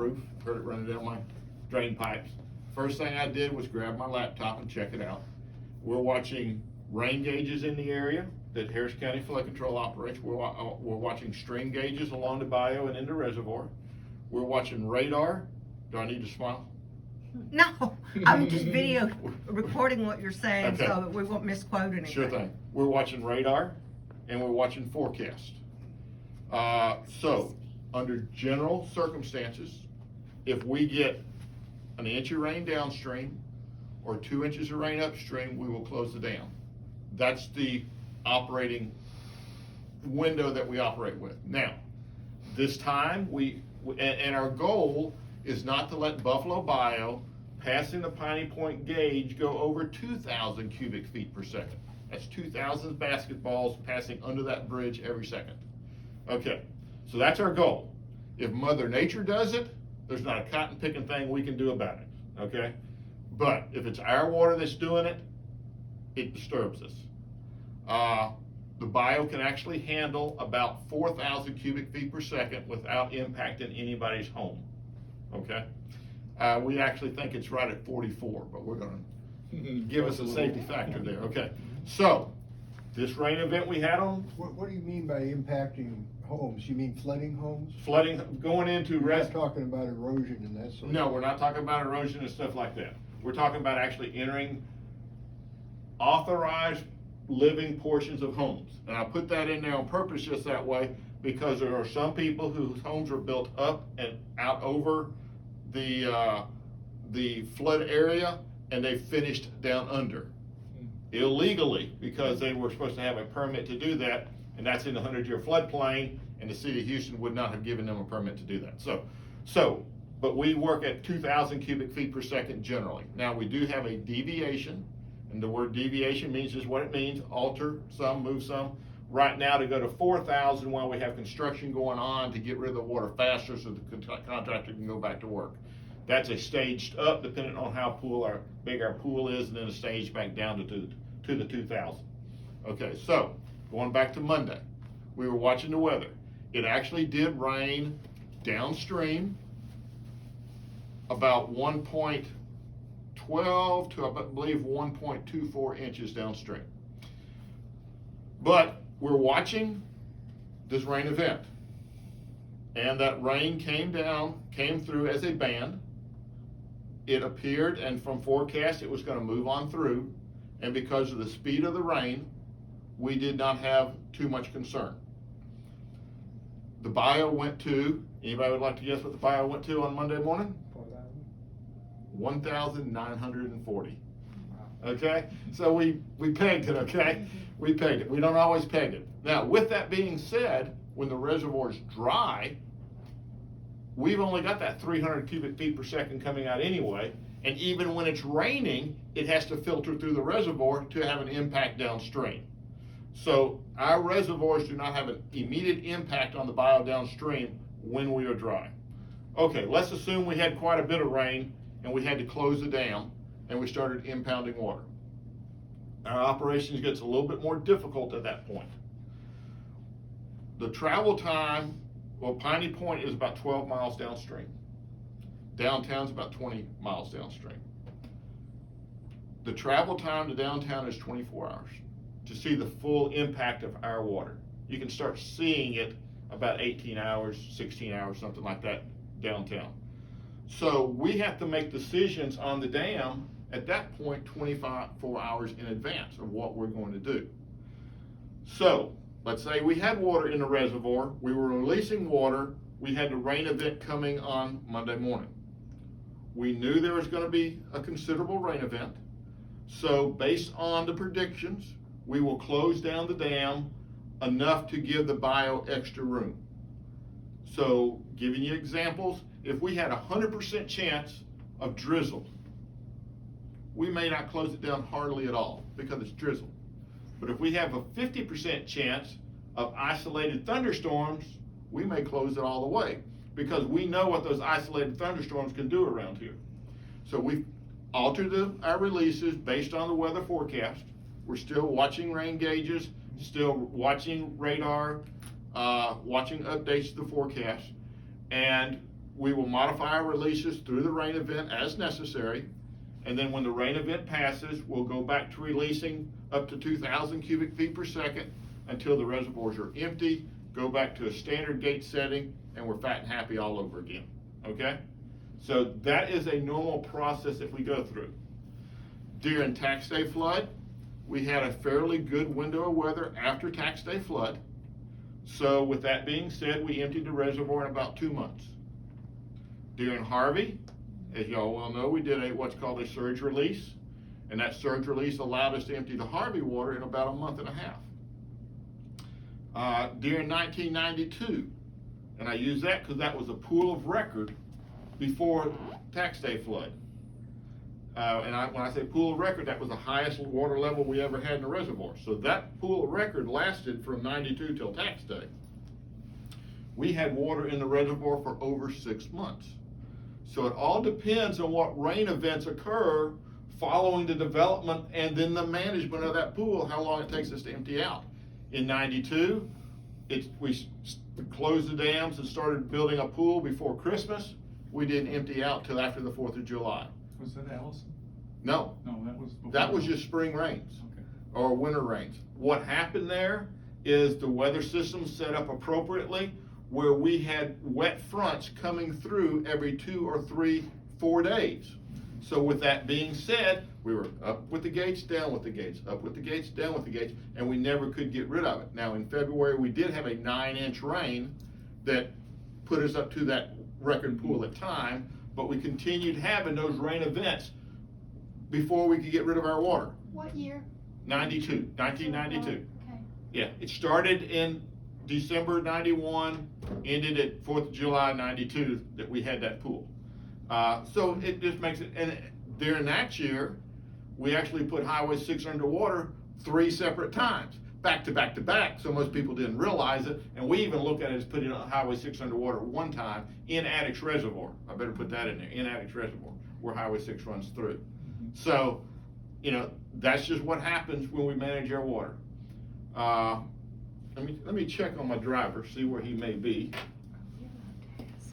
roof, heard it running down my drain pipes. First thing I did was grab my laptop and check it out. We're watching rain gauges in the area that Harris County Flood Control operates. We're watching stream gauges along the bayou and in the reservoir. We're watching radar. Do I need to smile? No, I'm just video recording what you're saying Okay. so that we won't misquote anything. Sure thing. We're watching radar and we're watching forecast. So, under general circumstances, if we get an inch of rain downstream or 2 inches of rain upstream, we will close the dam. That's the operating window that we operate with. Now, this time and our goal is not to let Buffalo Bayou passing the Piney Point gauge go over 2,000 cubic feet per second. That's 2,000 basketballs passing under that bridge every second. Okay, so that's our goal. If Mother Nature does it, there's not a cotton picking thing we can do about it, okay? But if it's our water that's doing it, it disturbs us. The bayou can actually handle about 4,000 cubic feet per second without impacting anybody's home, okay? We actually think it's right at 44, but we're gonna give us a safety factor there, okay? So, this rain event we had on. What do you mean by impacting homes? You mean flooding homes? Flooding, going into You're not talking about erosion and that sort of. No, we're not talking about erosion and stuff like that. We're talking about actually entering authorized living portions of homes. And I put that in there on purpose just that way because there are some people whose homes were built up and out over the flood area and they finished down under illegally because they were supposed to have a permit to do that, and that's in the 100-year floodplain, and the city of Houston would not have given them a permit to do that. But we work at 2,000 cubic feet per second generally. Now, we do have a deviation, and the word deviation means just what it means: alter some, move some. Right now, to go to 4,000 while we have construction going on to get rid of the water faster so the contractor can go back to work. That's a staged up, depending on how big our pool is, and then a stage back down to the 2,000. Okay, so going back to Monday, we were watching the weather. It actually did rain downstream about 1.12 to, I believe, 1.24 inches downstream. But we're watching this rain event, and that rain came through as a band. It appeared, and from forecast, it was going to move on through, and because of the speed of the rain, we did not have too much concern. The bayou went to, anybody would like to guess what the bayou went to on Monday morning? 1,940. Okay, so we pegged it, okay? We pegged it. We don't always peg it. Now, with that being said, when the reservoir's dry, we've only got that 300 cubic feet per second coming out anyway, and even when it's raining, it has to filter through the reservoir to have an impact downstream. So our reservoirs do not have an immediate impact on the bayou downstream when we are dry. Okay, let's assume we had quite a bit of rain and we had to close the dam and we started impounding water. Our operations gets a little bit more difficult at that point. The travel time, well, Piney Point is about 12 miles downstream. Downtown's about 20 miles downstream. The travel time to downtown is 24 hours to see the full impact of our water. You can start seeing it about 18 hours, 16 hours, something like that downtown. So we have to make decisions on the dam at that point 24 hours in advance of what we're going to do. So let's say we had water in the reservoir, we were releasing water, we had the rain event coming on Monday morning. We knew there was going to be a considerable rain event, so based on the predictions, we will close down the dam enough to give the bayou extra room. So giving you examples, if we had a 100% chance of drizzle, we may not close it down hardly at all because it's drizzle. But if we have a 50% chance of isolated thunderstorms, we may close it all the way because we know what those isolated thunderstorms can do around here. So we've altered our releases based on the weather forecast. We're still watching rain gauges, still watching radar, watching updates to the forecast, and we will modify our releases through the rain event as necessary. And then when the rain event passes, we'll go back to releasing up to 2,000 cubic feet per second until the reservoirs are empty, go back to a standard gate setting, and we're fat and happy all over again, okay? So that is a normal process that we go through. During tax day flood, we had a fairly good window of weather after tax day flood. So with that being said, we emptied the reservoir in about 2 months. During Harvey, as y'all well know, we did what's called a surge release, and that surge release allowed us to empty the Harvey water in about a month and a half. During 1992, and I use that because that was a pool of record before tax day flood. When I say pool of record, that was the highest water level we ever had in the reservoir. So that pool of record lasted from 92 till tax day. We had water in the reservoir for over 6 months. So it all depends on what rain events occur following the development and then the management of that pool, how long it takes us to empty out. In 92, we closed the dams and started building a pool before Christmas. We didn't empty out till after the 4th of July. Was that Allison? No. No, that was before. That was just spring rains. Okay. Or winter rains. What happened there is the weather system set up appropriately where we had wet fronts coming through every 2 or 3, 4 days. So with that being said, we were up with the gates, down with the gates, up with the gates, down with the gates, and we never could get rid of it. Now in February, we did have a 9-inch rain that put us up to that record pool at time, but we continued having those rain events before we could get rid of our water. What year? 1992. Okay. Yeah, it started in December 91, ended at 4th of July 92 that we had that pool. So it just makes it, and during that year, we actually put Highway 6 underwater 3 separate times, back to back to back, so most people didn't realize it, and we even look at it as putting Highway 6 underwater one time in Addicks Reservoir. I better put that in there, in Addicks Reservoir, where Highway 6 runs through. So, you know, that's just what happens when we manage our water. Let me check on my driver, see where he may be.